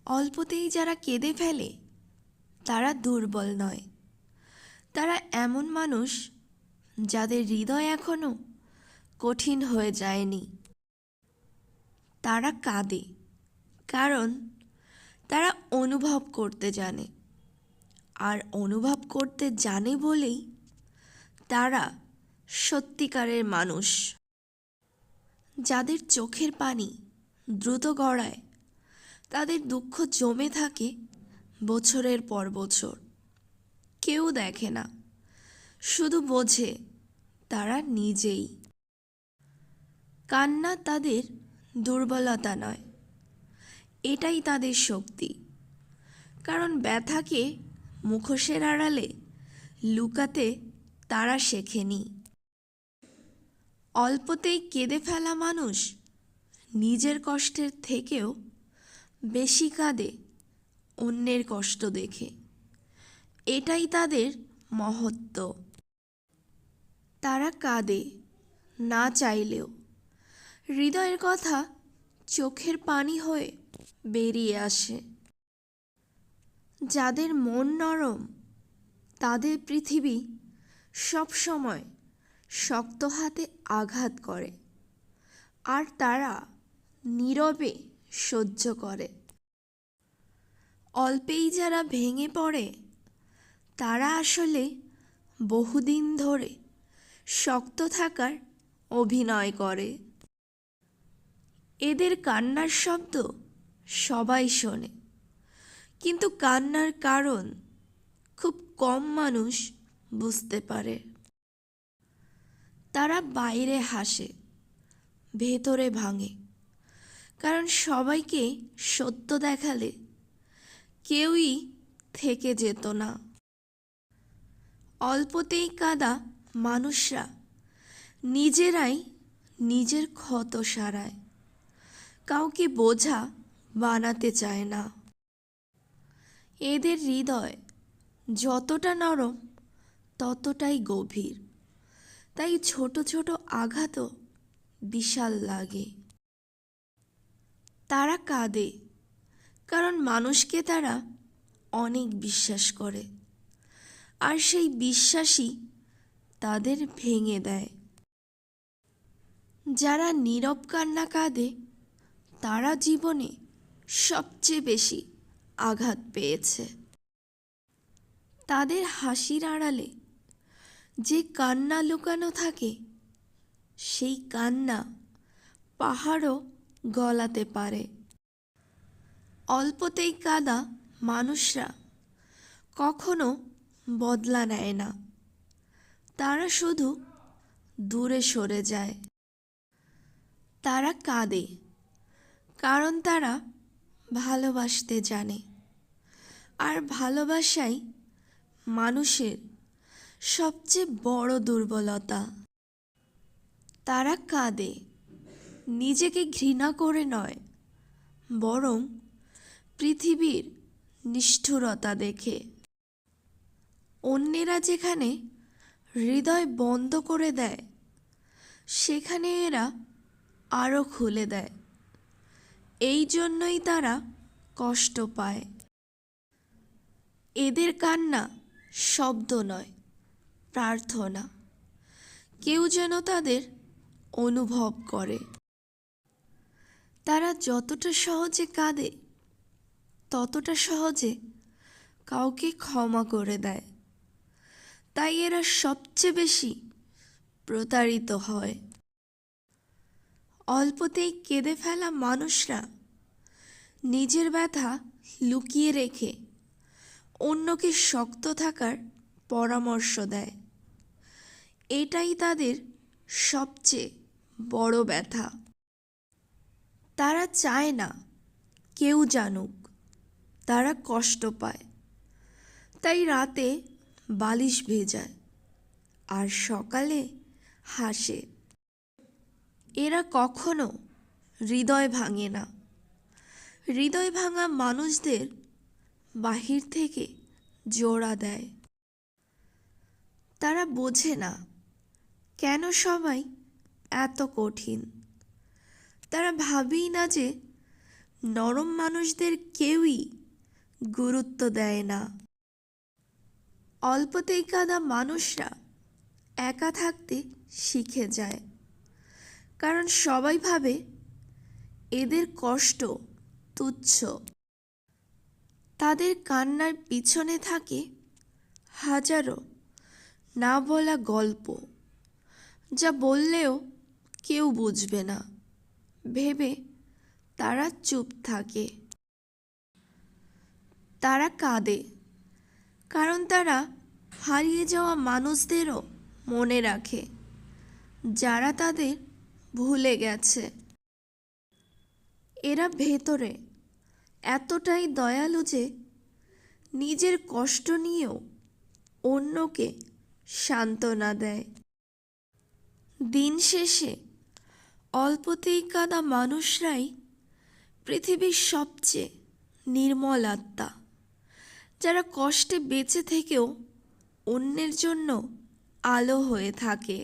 অল্পতেই যারা কেঁদে ফেলে তারা দুর্বল নয়, তারা এমন মানুষ যাদের হৃদয় এখনো কঠিন হয়ে যায়নি। তারা কাঁদে কারণ তারা অনুভব করতে জানে, আর অনুভব করতে জানে বলেই তারা সত্যিকারের মানুষ। যাদের চোখের পানি দ্রুত গড়ায়, তাদের দুঃখ জমে থাকে বছরের পর বছর। কেউ দেখে না, শুধু বোঝে তারা নিজেই। কান্না তাদের দুর্বলতা নয়, এটাই তাদের শক্তি। কারণ ব্যথাকে মুখোশের আড়ালে লুকাতে তারা শেখেনি। অল্পতেই কেঁদে ফেলা মানুষ নিজের কষ্টের থেকেও বেশি কাঁদে অন্যের কষ্ট দেখে। এটাই তাদের মহত্ব। তারা কাঁদে না চাইলেও, হৃদয়ের কথা চোখের পানি হয়ে বেরিয়ে আসে। যাদের মন নরম, তাদের পৃথিবী সবসময় শক্ত হাতে আঘাত করে, আর তারা নীরবে সহ্য করে। অল্পেই যারা ভেঙে পড়ে, তারা আসলে বহুদিন ধরে শক্ত থাকার অভিনয় করে। এদের কান্নার শব্দ সবাই শোনে, কিন্তু কান্নার কারণ খুব কম মানুষ বুঝতে পারে। তারা বাইরে হাসে, ভেতরে ভাঙে, কারণ সবাইকে সত্য দেখালে কেউই থেকে যেত না। অল্পতেই কাঁদা মানুষরা নিজেরাই নিজের ক্ষত সারায়, কাউকে বোঝা বানাতে চায় না। এদের হৃদয় যতটা নরম ততটাই গভীর, তাই ছোট ছোট আঘাতও বিশাল লাগে। তারা কাঁদে কারণ মানুষকে তারা অনেক বিশ্বাস করে, আর সেই বিশ্বাসই তাদের ভেঙে দেয়। যারা নীরব কান্না কাঁদে, তারা জীবনে সবচেয়ে বেশি আঘাত পেয়েছে। তাদের হাসির আড়ালে যে কান্না লুকানো থাকে, সেই কান্না পাহাড়ও গলাতে পারে। অল্পতেই কাঁদা মানুষরা কখনো বদলা নেয় না, তারা শুধু দূরে সরে যায়। তারা কাঁদে কারণ তারা ভালোবাসতে জানে, আর ভালোবাসাই মানুষের সবচেয়ে বড় দুর্বলতা। তারা কাঁদে নিজেকে ঘৃণা করে নয়, বরং পৃথিবীর নিষ্ঠুরতা দেখে। অন্যেরা যেখানে হৃদয় বন্ধ করে দেয়, সেখানে এরা আরও খুলে দেয়। এই জন্যই তারা কষ্ট পায়। এদের কান্না শব্দ নয়, প্রার্থনা। কেউ যেন তাদের অনুভব করে। তারা যতটা সহজে কাঁদে, ততটা সহজে কাউকে ক্ষমা করে দেয়। তাই এরা সবচেয়ে বেশি প্রতারিত হয়। অল্পতেই কেঁদে ফেলা মানুষরা নিজের ব্যথা লুকিয়ে রেখে অন্যকে শক্ত থাকার পরামর্শ দেয়। এটাই তাদের সবচেয়ে বড় ব্যথা। তারা চায় না কেউ জানুক তারা কষ্ট পায়, তাই রাতে বালিশ ভেজায় আর সকালে হাসে। এরা কখনো হৃদয় ভাঙে না। হৃদয় ভাঙা মানুষদের বাহির থেকে জোড়া দেয়। তারা বোঝে না কেন সবাই এত কঠিন। তারা ভাবেই না যে নরম মানুষদের কেউই গুরুত্ব দেয় না। অল্পতেই কাদা মানুষরা একা থাকতে শিখে যায়, কারণ সবাই ভাবে এদের কষ্ট তুচ্ছ। তাদের কান্নার পিছনে থাকে হাজারো না বলা গল্প, যা বললেও কেউ বুঝবে না ভেবে তারা চুপ থাকে। তারা কাঁদে কারণ তারা হারিয়ে যাওয়া মানুষদেরও মনে রাখে, যারা তাদের ভুলে গেছে। এরা ভেতরে এতটাই দয়ালু যে নিজের কষ্ট নিয়েও অন্যকে সান্ত্বনা দেয়। দিন শেষে অল্পতেই কাদা মানুষরাই পৃথিবীর সবচেয়ে নির্মল আত্মা, যারা কষ্টে বেঁচে থেকেও অন্যের জন্য আলো হয়ে থাকে।